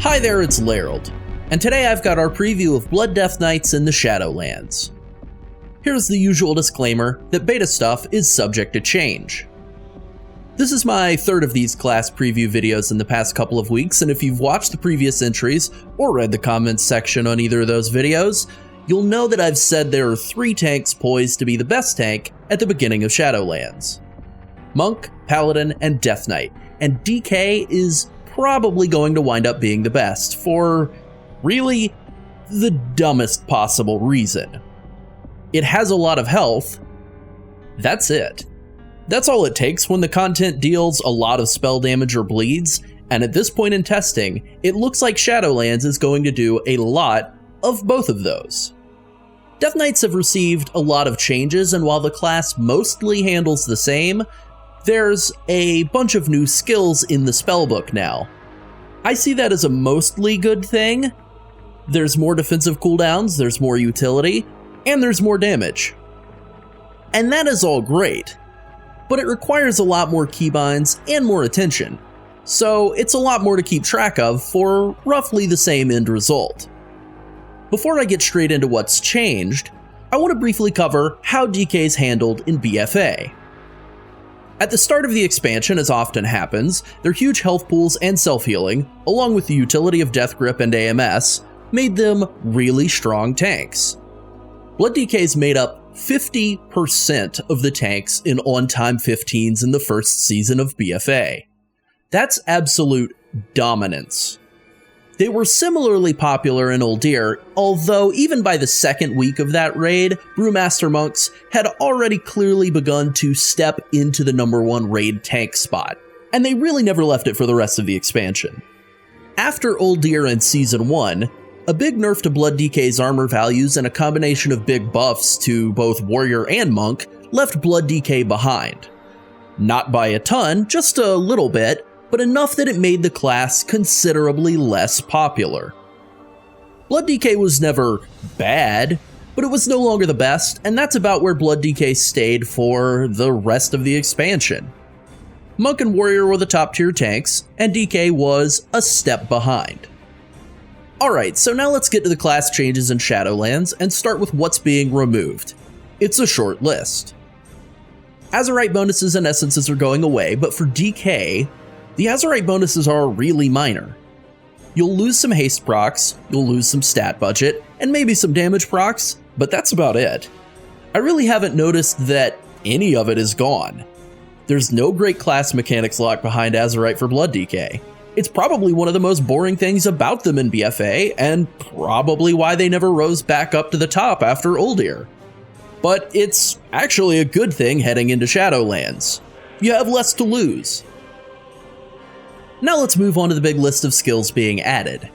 Hi there, it's Llarold, and today I've got our preview of Blood Death Knights in the Shadowlands. Here's the usual disclaimer that beta stuff is subject to change. This is my third of these class preview videos in the past couple of weeks, and if you've watched the previous entries or read the comments section on either of those videos, you'll know that I've said there are 3 tanks poised to be the best tank at the beginning of Shadowlands: Monk, Paladin, and Death Knight, and DK is probably going to wind up being the best for, really, the dumbest possible reason. It has a lot of health. That's it. That's all it takes when the content deals a lot of spell damage or bleeds, and at this point in testing, it looks like Shadowlands is going to do a lot of both of those. Death Knights have received a lot of changes, and while the class mostly handles the same, there's a bunch of new skills in the spellbook now. I see that as a mostly good thing. There's more defensive cooldowns, there's more utility, and there's more damage. And that is all great, but it requires a lot more keybinds and more attention, so it's a lot more to keep track of for roughly the same end result. Before I get straight into what's changed, I want to briefly cover how DK is handled in BFA. At the start of the expansion, as often happens, their huge health pools and self-healing, along with the utility of Death Grip and AMS, made them really strong tanks. Blood DKs made up 50% of the tanks in on-time 15s in the first season of BFA. That's absolute dominance. They were similarly popular in Uldir, although even by the second week of that raid, Brewmaster Monks had already clearly begun to step into the #1 raid tank spot, and they really never left it for the rest of the expansion. After Uldir in Season 1, a big nerf to Blood DK's armor values and a combination of big buffs to both Warrior and Monk left Blood DK behind. Not by a ton, just a little bit, but enough that it made the class considerably less popular. Blood DK was never bad, but it was no longer the best, and that's about where Blood DK stayed for the rest of the expansion. Monk and Warrior were the top tier tanks, and DK was a step behind. Alright, so now let's get to the class changes in Shadowlands and start with what's being removed. It's a short list. Azerite bonuses and essences are going away, but for DK, the Azerite bonuses are really minor. You'll lose some haste procs, you'll lose some stat budget, and maybe some damage procs, but that's about it. I really haven't noticed that any of it is gone. There's no great class mechanics locked behind Azerite for Blood DK. It's probably one of the most boring things about them in BFA, and probably why they never rose back up to the top after Uldir. But it's actually a good thing heading into Shadowlands. You have less to lose. Now let's move on to the big list of skills being added.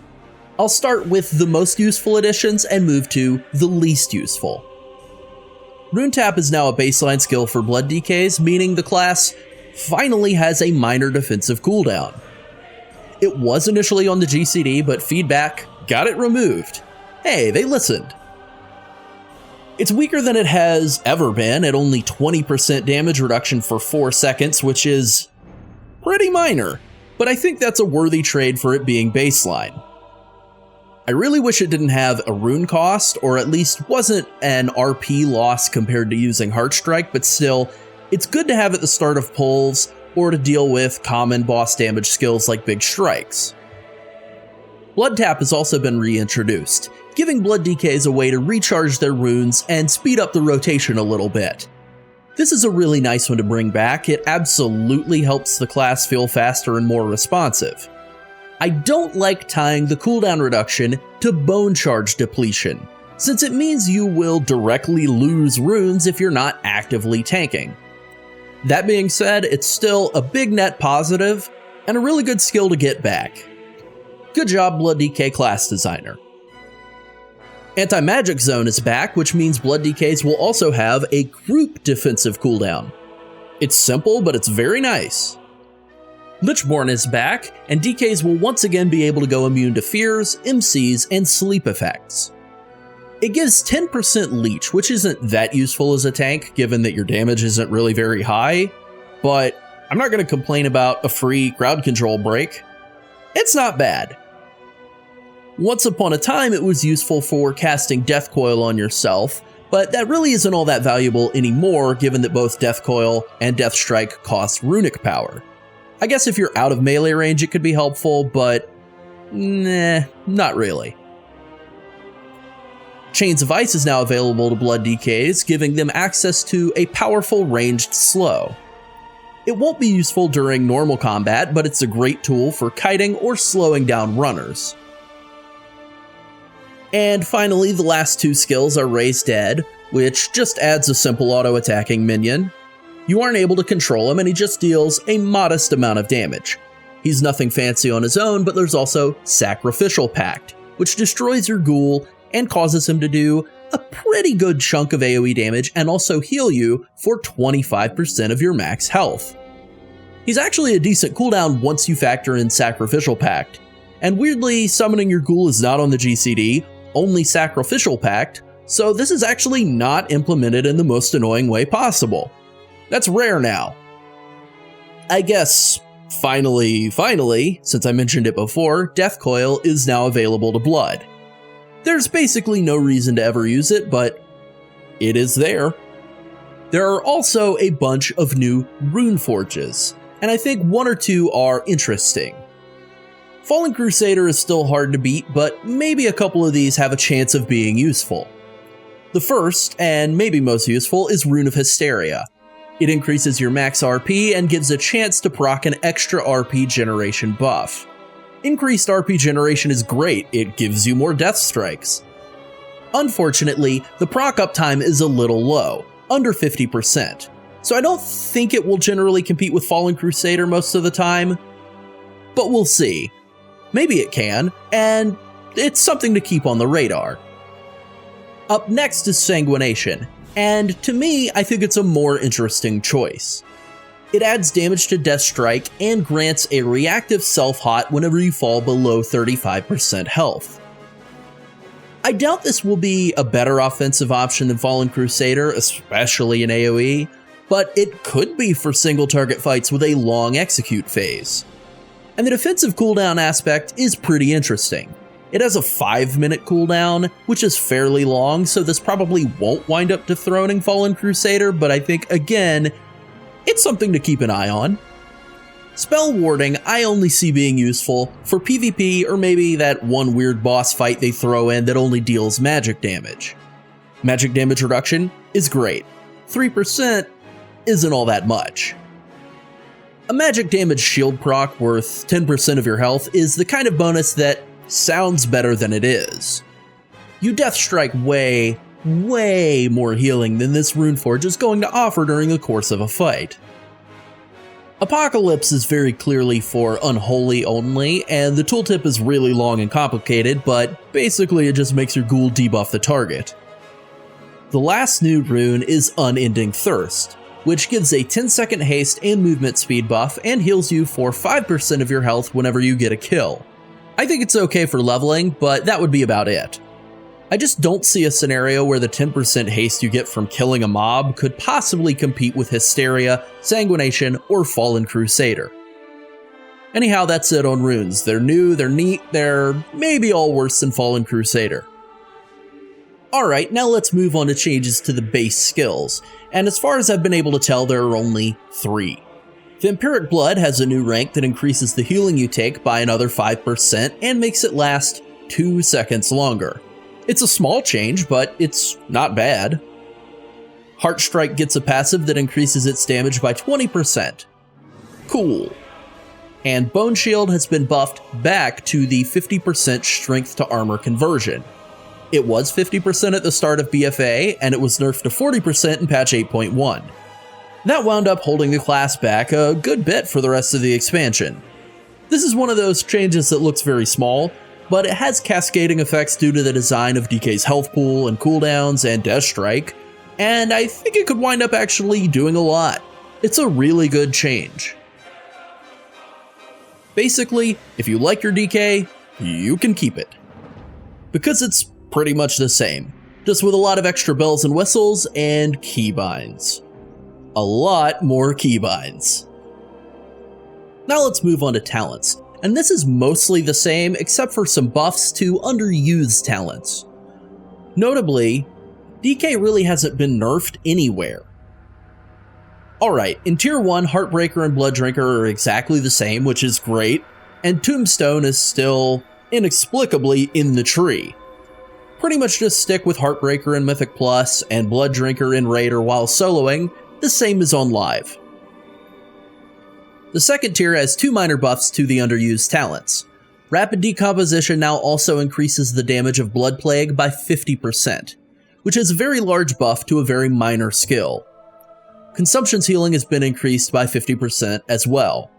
I'll start with the most useful additions and move to the least useful. Rune Tap is now a baseline skill for Blood DKs, meaning the class finally has a minor defensive cooldown. It was initially on the GCD, but feedback got it removed. Hey, they listened. It's weaker than it has ever been at only 20% damage reduction for 4 seconds, which is pretty minor. But I think that's a worthy trade for it being baseline. I really wish it didn't have a rune cost, or at least wasn't an RP loss compared to using Heartstrike, but still, it's good to have at the start of pulls, or to deal with common boss damage skills like big strikes. Blood Tap has also been reintroduced, giving Blood DKs a way to recharge their runes and speed up the rotation a little bit. This is a really nice one to bring back. It absolutely helps the class feel faster and more responsive. I don't like tying the cooldown reduction to bone charge depletion, since it means you will directly lose runes if you're not actively tanking. That being said, it's still a big net positive and a really good skill to get back. Good job, Blood DK class designer. Anti-Magic Zone is back, which means Blood DKs will also have a group defensive cooldown. It's simple, but it's very nice. Lichborn is back, and DKs will once again be able to go immune to fears, MCs, and sleep effects. It gives 10% leech, which isn't that useful as a tank, given that your damage isn't really very high, but I'm not going to complain about a free crowd control break. It's not bad. Once upon a time, it was useful for casting Death Coil on yourself, but that really isn't all that valuable anymore given that both Death Coil and Death Strike cost runic power. I guess if you're out of melee range it could be helpful, but nah, not really. Chains of Ice is now available to Blood DKs, giving them access to a powerful ranged slow. It won't be useful during normal combat, but it's a great tool for kiting or slowing down runners. And finally, the last two skills are Raise Dead, which just adds a simple auto-attacking minion. You aren't able to control him and he just deals a modest amount of damage. He's nothing fancy on his own, but there's also Sacrificial Pact, which destroys your ghoul and causes him to do a pretty good chunk of AoE damage and also heal you for 25% of your max health. He's actually a decent cooldown once you factor in Sacrificial Pact, and weirdly, summoning your ghoul is not on the GCD, only Sacrificial Pact, so this is actually not implemented in the most annoying way possible. That's rare now. I guess, finally, since I mentioned it before, Death Coil is now available to Blood. There's basically no reason to ever use it, but it is there. There are also a bunch of new rune forges, and I think one or two are interesting. Fallen Crusader is still hard to beat, but maybe a couple of these have a chance of being useful. The first, and maybe most useful, is Rune of Hysteria. It increases your max RP and gives a chance to proc an extra RP generation buff. Increased RP generation is great, it gives you more death strikes. Unfortunately, the proc uptime is a little low, under 50%, so I don't think it will generally compete with Fallen Crusader most of the time, but we'll see. Maybe it can, and it's something to keep on the radar. Up next is Sanguination, and to me, I think it's a more interesting choice. It adds damage to Death Strike and grants a reactive self-hot whenever you fall below 35% health. I doubt this will be a better offensive option than Fallen Crusader, especially in AoE, but it could be for single target fights with a long execute phase. And the defensive cooldown aspect is pretty interesting. It has a 5-minute cooldown, which is fairly long, so this probably won't wind up dethroning Fallen Crusader, but I think, again, it's something to keep an eye on. Spell Warding I only see being useful for PvP or maybe that one weird boss fight they throw in that only deals magic damage. Magic damage reduction is great. 3% isn't all that much. A magic damage shield proc worth 10% of your health is the kind of bonus that sounds better than it is. You Death Strike way more healing than this Runeforge is going to offer during the course of a fight. Apocalypse is very clearly for Unholy only, and the tooltip is really long and complicated, but basically it just makes your ghoul debuff the target. The last new rune is Unending Thirst, which gives a 10-second haste and movement speed buff and heals you for 5% of your health whenever you get a kill. I think it's okay for leveling, but that would be about it. I just don't see a scenario where the 10% haste you get from killing a mob could possibly compete with Hysteria, Sanguination, or Fallen Crusader. Anyhow, that's it on runes. They're new, they're neat, they're maybe all worse than Fallen Crusader. Alright, now let's move on to changes to the base skills, and as far as I've been able to tell, there are only 3. Vampiric Blood has a new rank that increases the healing you take by another 5% and makes it last 2 seconds longer. It's a small change, but it's not bad. Heartstrike gets a passive that increases its damage by 20%. Cool. And Bone Shield has been buffed back to the 50% strength to armor conversion. It was 50% at the start of BFA, and it was nerfed to 40% in patch 8.1. That wound up holding the class back a good bit for the rest of the expansion. This is one of those changes that looks very small, but it has cascading effects due to the design of DK's health pool and cooldowns and Death Strike, and I think it could wind up actually doing a lot. It's a really good change. Basically, if you like your DK, you can keep it. Because it's pretty much the same, just with a lot of extra bells and whistles and keybinds. A lot more keybinds. Now let's move on to talents, and this is mostly the same except for some buffs to underused talents. Notably, DK really hasn't been nerfed anywhere. Alright, in Tier 1, Heartbreaker and Blood Drinker are exactly the same, which is great, and Tombstone is still inexplicably in the tree. Pretty much just stick with Heartbreaker in Mythic Plus and Blood Drinker in Raider while soloing, the same as on Live. The second tier has 2 minor buffs to the underused talents. Rapid Decomposition now also increases the damage of Blood Plague by 50%, which is a very large buff to a very minor skill. Consumption's healing has been increased by 50% as well.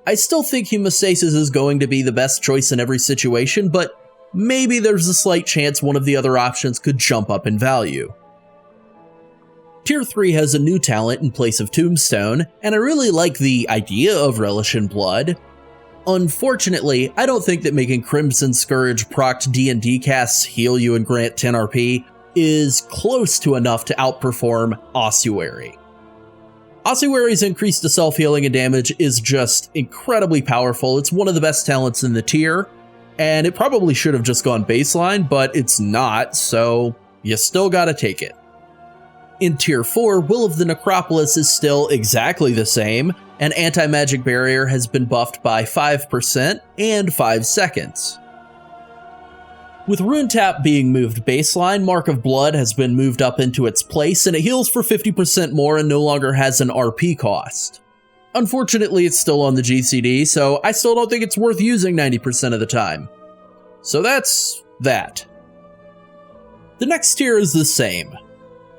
I still think Hemostasis is going to be the best choice in every situation, but maybe there's a slight chance one of the other options could jump up in value. Tier 3 has a new talent in place of Tombstone, and I really like the idea of Relish in Blood. Unfortunately, I don't think that making Crimson Scourge procced D&D casts heal you and grant 10 RP is close to enough to outperform Ossuary. Ossuary's increase to self-healing and damage is just incredibly powerful. It's one of the best talents in the tier, and it probably should have just gone baseline, but it's not, so you still gotta take it. In Tier 4, Will of the Necropolis is still exactly the same, and Anti-Magic Barrier has been buffed by 5% and 5 seconds. With Rune Tap being moved baseline, Mark of Blood has been moved up into its place, and it heals for 50% more and no longer has an RP cost. Unfortunately, it's still on the GCD, so I still don't think it's worth using 90% of the time. So that's that. The next tier is the same.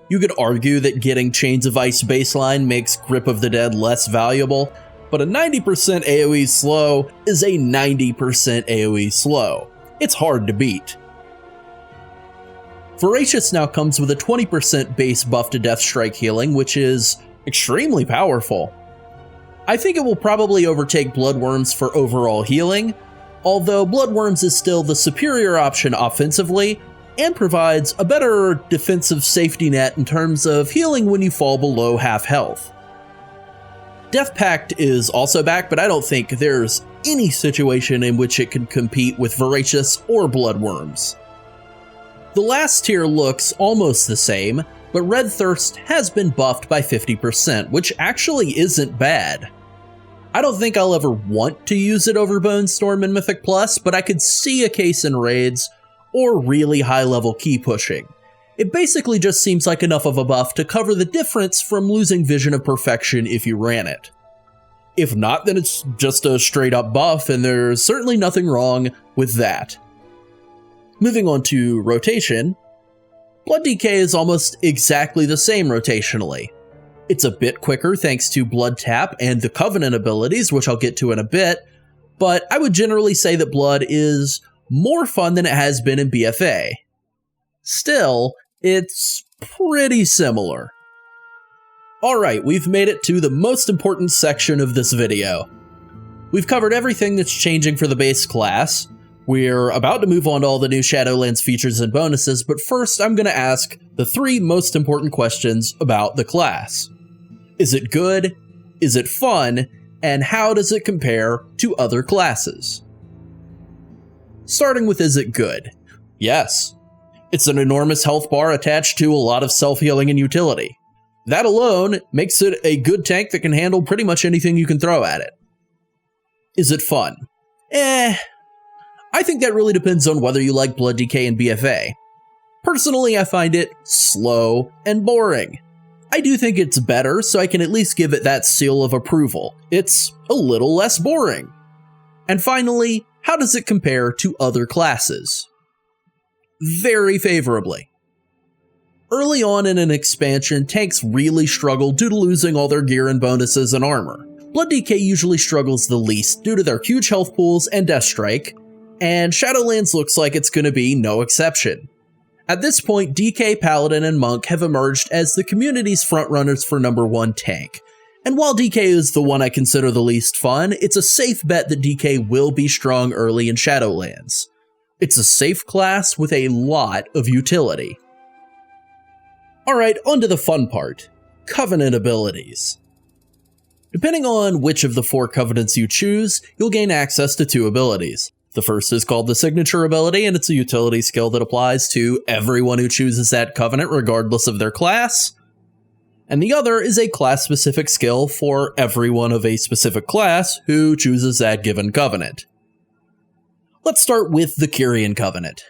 You could argue that getting Chains of Ice baseline makes Grip of the Dead less valuable, but a 90% AoE slow is a 90% AoE slow. It's hard to beat. Voracious now comes with a 20% base buff to Death Strike healing, which is extremely powerful. I think it will probably overtake Bloodworms for overall healing, although Bloodworms is still the superior option offensively, and provides a better defensive safety net in terms of healing when you fall below half health. Death Pact is also back, but I don't think there's any situation in which it can compete with Voracious or Bloodworms. The last tier looks almost the same, but Red Thirst has been buffed by 50%, which actually isn't bad. I don't think I'll ever want to use it over Bone Storm in Mythic Plus, but I could see a case in raids or really high-level key pushing. It basically just seems like enough of a buff to cover the difference from losing Vision of Perfection if you ran it. If not, then it's just a straight-up buff, and there's certainly nothing wrong with that. Moving on to rotation, Blood DK is almost exactly the same rotationally. It's a bit quicker thanks to Blood Tap and the Covenant abilities, which I'll get to in a bit, but I would generally say that Blood is more fun than it has been in BFA. Still, it's pretty similar. Alright, we've made it to the most important section of this video. We've covered everything that's changing for the base class. We're about to move on to all the new Shadowlands features and bonuses, but first I'm going to ask the 3 most important questions about the class. Is it good? Is it fun? And how does it compare to other classes? Starting with, is it good? Yes. It's an enormous health bar attached to a lot of self-healing and utility. That alone makes it a good tank that can handle pretty much anything you can throw at it. Is it fun? I think that really depends on whether you like Blood DK and BFA. Personally, I find it slow and boring. I do think it's better, so I can at least give it that seal of approval. It's a little less boring. And finally, how does it compare to other classes? Very favorably. Early on in an expansion, tanks really struggle due to losing all their gear and bonuses and armor. Blood DK usually struggles the least due to their huge health pools and Death Strike, and Shadowlands looks like it's going to be no exception. At this point, DK, Paladin, and Monk have emerged as the community's frontrunners for #1 tank. And while DK is the one I consider the least fun, it's a safe bet that DK will be strong early in Shadowlands. It's a safe class with a lot of utility. Alright, on to the fun part. Covenant abilities. Depending on which of the 4 covenants you choose, you'll gain access to 2 abilities. The first is called the Signature ability, and it's a utility skill that applies to everyone who chooses that covenant regardless of their class. And the other is a class-specific skill for everyone of a specific class who chooses that given covenant. Let's start with the Kyrian Covenant.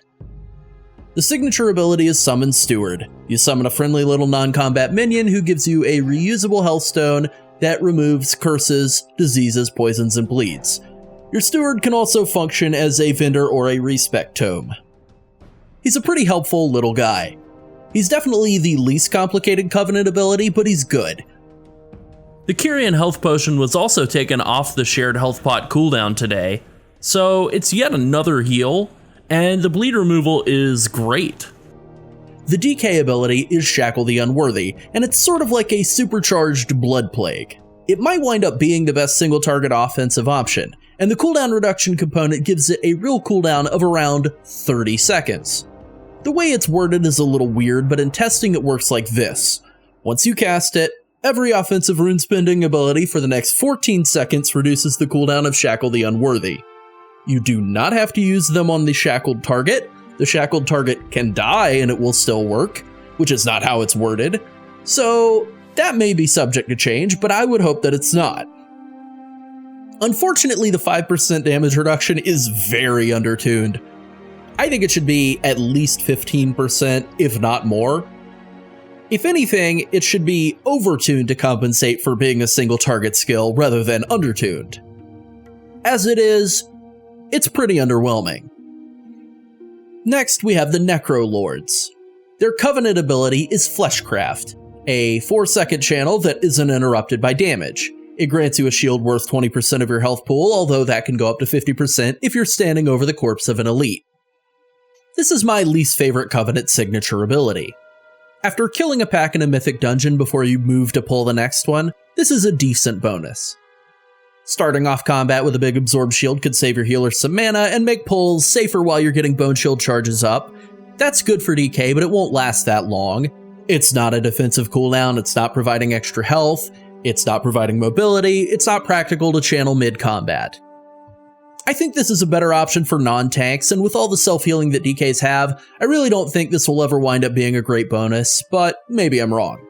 The Signature ability is Summon Steward. You summon a friendly little non-combat minion who gives you a reusable health stone that removes curses, diseases, poisons, and bleeds. Your steward can also function as a vendor or a respect tome. He's a pretty helpful little guy. He's definitely the least complicated covenant ability, but he's good. The Kyrian health potion was also taken off the shared health pot cooldown today, so it's yet another heal, and the bleed removal is great. The DK ability is Shackle the Unworthy, and it's sort of like a supercharged Blood Plague. It might wind up being the best single target offensive option, and the cooldown reduction component gives it a real cooldown of around 30 seconds. The way it's worded is a little weird, but in testing it works like this. Once you cast it, every offensive rune spending ability for the next 14 seconds reduces the cooldown of Shackle the Unworthy. You do not have to use them on the shackled target. The shackled target can die and it will still work, which is not how it's worded. So that may be subject to change, but I would hope that it's not. Unfortunately, the 5% damage reduction is very undertuned. I think it should be at least 15%, if not more. If anything, it should be overtuned to compensate for being a single target skill rather than undertuned. As it is, it's pretty underwhelming. Next, we have the Necro Lords. Their covenant ability is Fleshcraft, a 4-second channel that isn't interrupted by damage. It grants you a shield worth 20% of your health pool, although that can go up to 50% if you're standing over the corpse of an elite. This is my least favorite covenant signature ability. After killing a pack in a mythic dungeon before you move to pull the next one, this is a decent bonus. Starting off combat with a big absorb shield could save your healer some mana and make pulls safer while you're getting bone shield charges up. That's good for DK, but it won't last that long. It's not a defensive cooldown, it's not providing extra health, it's not providing mobility, it's not practical to channel mid-combat. I think this is a better option for non-tanks, and with all the self-healing that DKs have, I really don't think this will ever wind up being a great bonus, but maybe I'm wrong.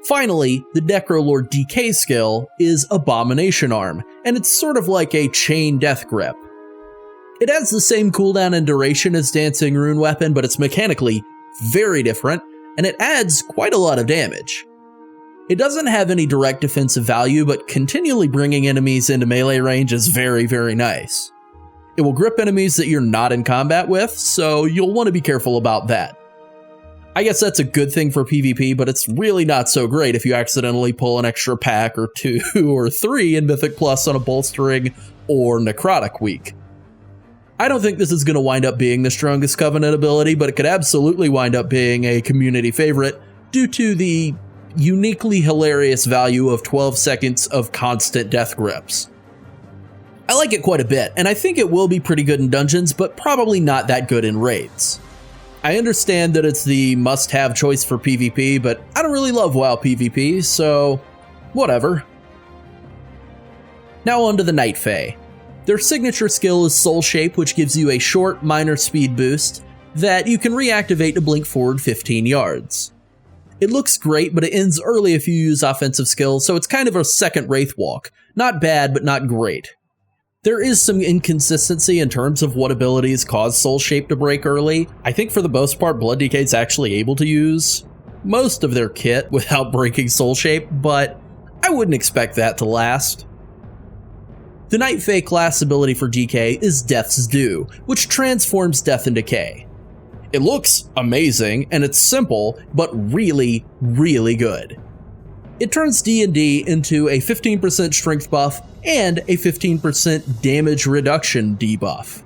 Finally, the Necrolord DK skill is Abomination Arm, and it's sort of like a chain death grip. It has the same cooldown and duration as Dancing Rune Weapon, but it's mechanically very different, and it adds quite a lot of damage. It doesn't have any direct defensive value, but continually bringing enemies into melee range is very, very nice. It will grip enemies that you're not in combat with, so you'll want to be careful about that. I guess that's a good thing for PvP, but it's really not so great if you accidentally pull an extra pack or 2 or 3 in Mythic Plus on a bolstering or necrotic week. I don't think this is going to wind up being the strongest Covenant ability, but it could absolutely wind up being a community favorite due to the uniquely hilarious value of 12 seconds of constant death grips. I like it quite a bit, and I think it will be pretty good in dungeons, but probably not that good in raids. I understand that it's the must-have choice for PvP, but I don't really love WoW PvP, so whatever. Now on to the Night Fae. Their signature skill is Soul Shape, which gives you a short, minor speed boost that you can reactivate to blink forward 15 yards. It looks great, but it ends early if you use offensive skills, so it's kind of a second Wraith Walk. Not bad, but not great. There is some inconsistency in terms of what abilities cause Soul Shape to break early. I think for the most part, Blood DK is actually able to use most of their kit without breaking Soul Shape, but I wouldn't expect that to last. The Night Fae class ability for DK is Death's Due, which transforms Death and Decay. It looks amazing, and it's simple, but really, really good. It turns D&D into a 15% strength buff and a 15% damage reduction debuff.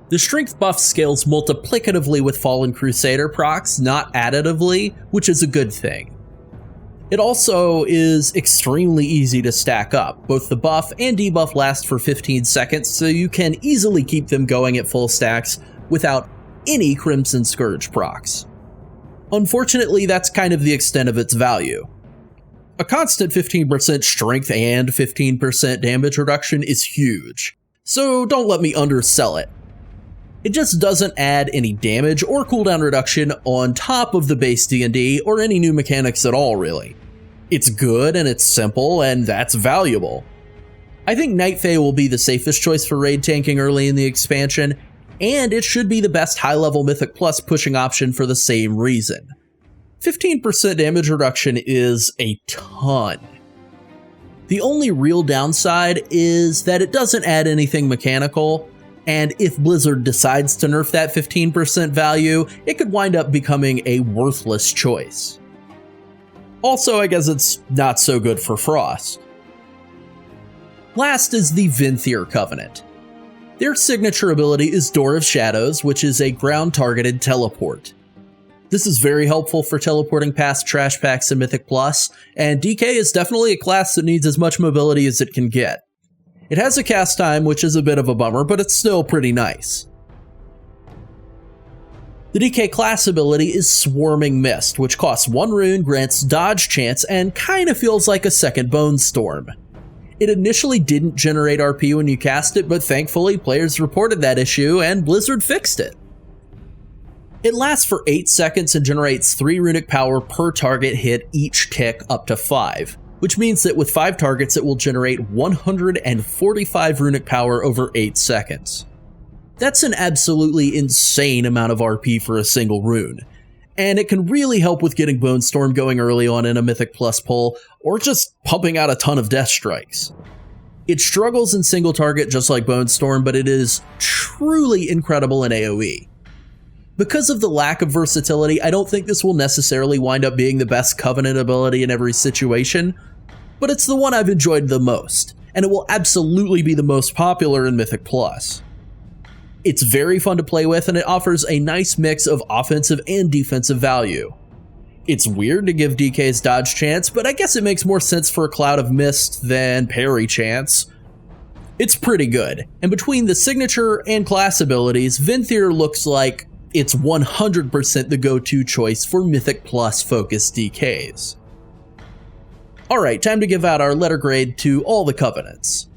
The strength buff scales multiplicatively with Fallen Crusader procs, not additively, which is a good thing. It also is extremely easy to stack up. Both the buff and debuff last for 15 seconds, so you can easily keep them going at full stacks without any Crimson Scourge procs. Unfortunately, that's kind of the extent of its value. a constant 15% strength and 15% damage reduction is huge, so don't let me undersell it. It just doesn't add any damage or cooldown reduction on top of the base D&D or any new mechanics at all, really. It's good and it's simple, and that's valuable. I think Night Fae will be the safest choice for raid tanking early in the expansion, and it should be the best high-level Mythic Plus pushing option for the same reason. 15% damage reduction is a ton. The only real downside is that it doesn't add anything mechanical, and if Blizzard decides to nerf that 15% value, it could wind up becoming a worthless choice. Also, I guess it's not so good for Frost. Last is the Venthyr Covenant. Their signature ability is Door of Shadows, which is a ground-targeted teleport. This is very helpful for teleporting past trash packs in Mythic Plus, and DK is definitely a class that needs as much mobility as it can get. It has a cast time, which is a bit of a bummer, but it's still pretty nice. The DK class ability is Swarming Mist, which costs 1 rune, grants dodge chance, and kinda feels like a second Bone Storm. It initially didn't generate RP when you cast it, but thankfully players reported that issue and Blizzard fixed it. It lasts for 8 seconds and generates 3 runic power per target hit each tick up to 5. Which means that with 5 targets it will generate 145 runic power over 8 seconds. That's an absolutely insane amount of RP for a single rune, and it can really help with getting Bone Storm going early on in a Mythic Plus pull, or just pumping out a ton of Death Strikes. It struggles in single target just like Bone Storm, but it is truly incredible in AoE. Because of the lack of versatility, I don't think this will necessarily wind up being the best Covenant ability in every situation, but it's the one I've enjoyed the most, and it will absolutely be the most popular in Mythic Plus. It's very fun to play with, and it offers a nice mix of offensive and defensive value. It's weird to give DK's dodge chance, but I guess it makes more sense for a Cloud of Mist than parry chance. It's pretty good, and between the signature and class abilities, Venthyr looks like it's 100% the go-to choice for Mythic Plus focused DKs. Alright, time to give out our letter grade to all the Covenants.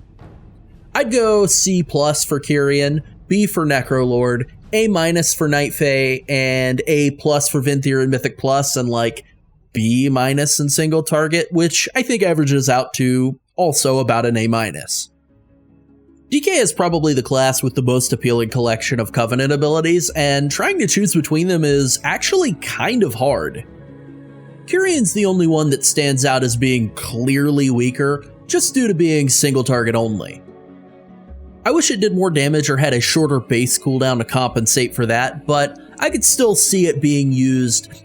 I'd go C+ for Kyrian, B for Necrolord, A- for Night Fae, and A+ for Venthyr and Mythic Plus, and like B- in single target, which I think averages out to also about an A-. DK is probably the class with the most appealing collection of Covenant abilities, and trying to choose between them is actually kind of hard. Kyrian's the only one that stands out as being clearly weaker, just due to being single target only. I wish it did more damage or had a shorter base cooldown to compensate for that, but I could still see it being used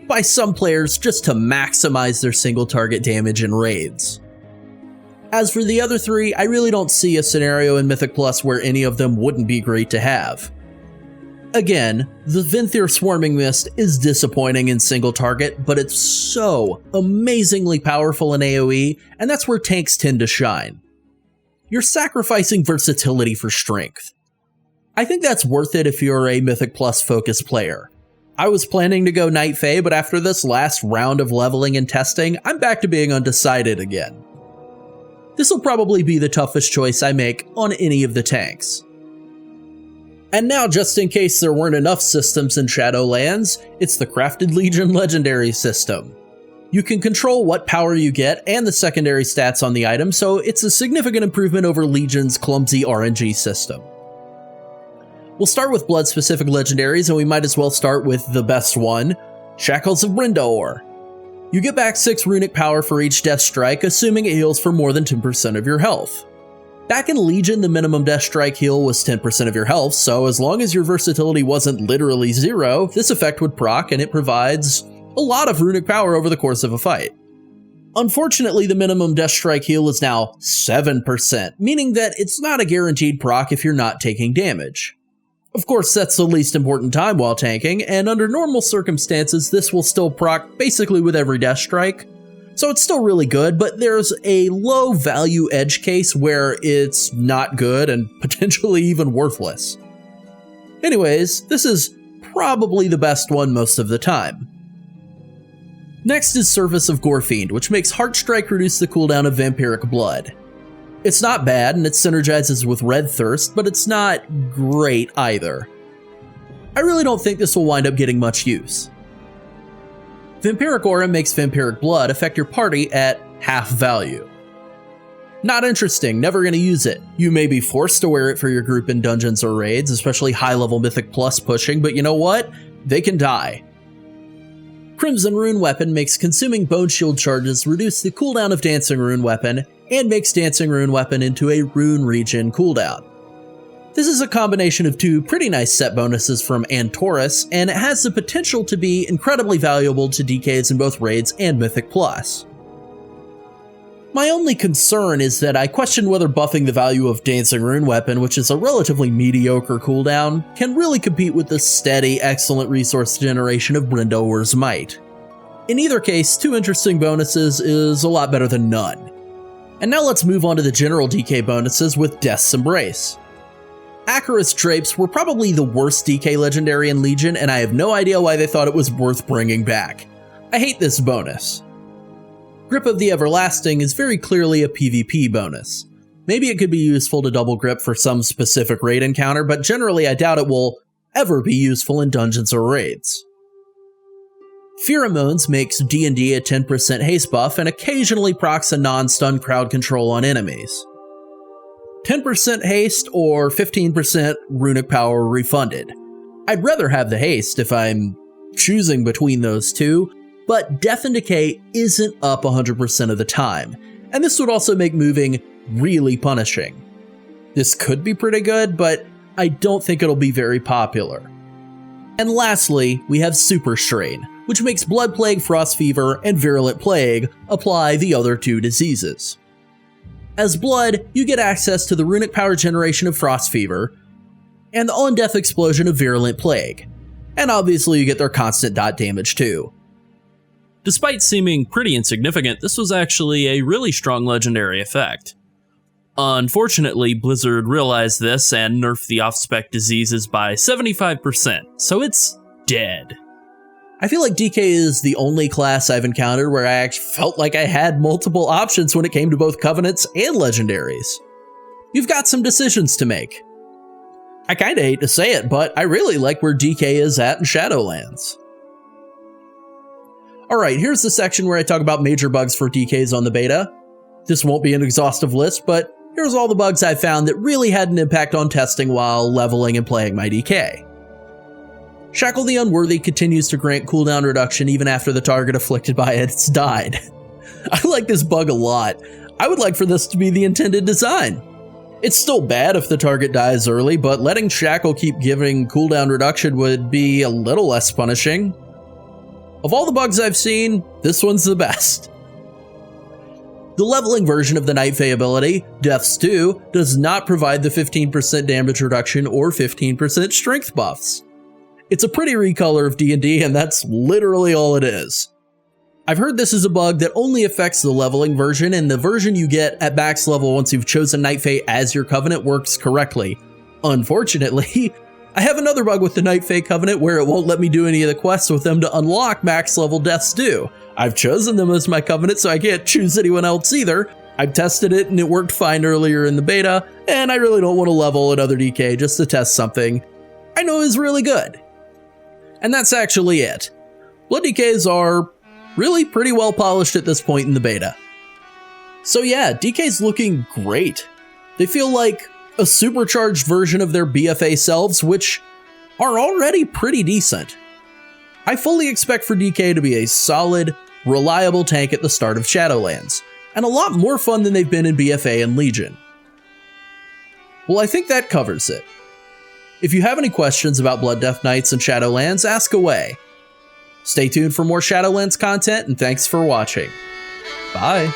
by some players just to maximize their single target damage in raids. As for the other 3, I really don't see a scenario in Mythic Plus where any of them wouldn't be great to have. Again, the Venthyr Swarming Mist is disappointing in single target, but it's so amazingly powerful in AoE, and that's where tanks tend to shine. You're sacrificing versatility for strength. I think that's worth it if you're a Mythic Plus focused player. I was planning to go Night Fae, but after this last round of leveling and testing, I'm back to being undecided again. This will probably be the toughest choice I make on any of the tanks. And now, just in case there weren't enough systems in Shadowlands, it's the Crafted Legion Legendary system. You can control what power you get and the secondary stats on the item, so it's a significant improvement over Legion's clumsy RNG system. We'll start with blood-specific legendaries, and we might as well start with the best one, Shackles of Bryndaor. You get back 6 runic power for each death strike, assuming it heals for more than 10% of your health. Back in Legion, the minimum death strike heal was 10% of your health, so as long as your versatility wasn't literally 0, this effect would proc, and it provides a lot of runic power over the course of a fight. Unfortunately, the minimum death strike heal is now 7%, meaning that it's not a guaranteed proc if you're not taking damage. Of course, that's the least important time while tanking, and under normal circumstances, this will still proc basically with every death strike. So it's still really good, but there's a low value edge case where it's not good and potentially even worthless. Anyways, this is probably the best one most of the time. Next is Service of Gorefiend, which makes Heartstrike reduce the cooldown of Vampiric Blood. It's not bad, and it synergizes with Red Thirst, but it's not great either. I really don't think this will wind up getting much use. Vampiric Aura makes Vampiric Blood affect your party at half value. Not interesting, never gonna use it. You may be forced to wear it for your group in dungeons or raids, especially high-level Mythic Plus pushing, but you know what? They can die. Crimson Rune Weapon makes consuming Bone Shield charges reduce the cooldown of Dancing Rune Weapon, and makes Dancing Rune Weapon into a Rune Regen cooldown. This is a combination of two pretty nice set bonuses from Antorus, and it has the potential to be incredibly valuable to DKs in both raids and Mythic Plus. My only concern is that I question whether buffing the value of Dancing Rune Weapon, which is a relatively mediocre cooldown, can really compete with the steady, excellent resource generation of Brindower's Might. In either case, two interesting bonuses is a lot better than none. And now let's move on to the general DK bonuses with Death's Embrace. Acheron's Drapes were probably the worst DK legendary in Legion, and I have no idea why they thought it was worth bringing back. I hate this bonus. Grip of the Everlasting is very clearly a PvP bonus. Maybe it could be useful to double grip for some specific raid encounter, but generally I doubt it will ever be useful in dungeons or raids. Pheromones makes D&D a 10% haste buff and occasionally procs a non-stun crowd control on enemies. 10% haste or 15% runic power refunded. I'd rather have the haste if I'm choosing between those two, but Death and Decay isn't up 100% of the time, and this would also make moving really punishing. This could be pretty good, but I don't think it'll be very popular. And lastly, we have Super Strain, which makes Blood Plague, Frost Fever, and Virulent Plague apply the other two diseases. As Blood, you get access to the runic power generation of Frost Fever, and the on-death explosion of Virulent Plague, and obviously you get their constant dot damage too. Despite seeming pretty insignificant, this was actually a really strong legendary effect. Unfortunately, Blizzard realized this and nerfed the off-spec diseases by 75%, so it's dead. I feel like DK is the only class I've encountered where I actually felt like I had multiple options when it came to both Covenants and Legendaries. You've got some decisions to make. I kinda hate to say it, but I really like where DK is at in Shadowlands. Alright, here's the section where I talk about major bugs for DKs on the beta. This won't be an exhaustive list, but here's all the bugs I found that really had an impact on testing while leveling and playing my DK. Shackle the Unworthy continues to grant cooldown reduction even after the target afflicted by it has died. I like this bug a lot. I would like for this to be the intended design. It's still bad if the target dies early, but letting Shackle keep giving cooldown reduction would be a little less punishing. Of all the bugs I've seen, this one's the best. The leveling version of the Night Fae ability, Death's 2, does not provide the 15% damage reduction or 15% strength buffs. It's a pretty recolor of D&D, and that's literally all it is. I've heard this is a bug that only affects the leveling version, and the version you get at max level once you've chosen Night Fae as your Covenant works correctly. Unfortunately, I have another bug with the Night Fae Covenant where it won't let me do any of the quests with them to unlock max level Death's Due. I've chosen them as my Covenant, so I can't choose anyone else either. I've tested it and it worked fine earlier in the beta, and I really don't want to level another DK just to test something I know is really good. And that's actually it. Blood DKs are really pretty well polished at this point in the beta. So yeah, DK's looking great. They feel like a supercharged version of their BFA selves, which are already pretty decent. I fully expect for DK to be a solid, reliable tank at the start of Shadowlands, and a lot more fun than they've been in BFA and Legion. Well, I think that covers it. If you have any questions about Blood Death Knights and Shadowlands, ask away. Stay tuned for more Shadowlands content, and thanks for watching. Bye.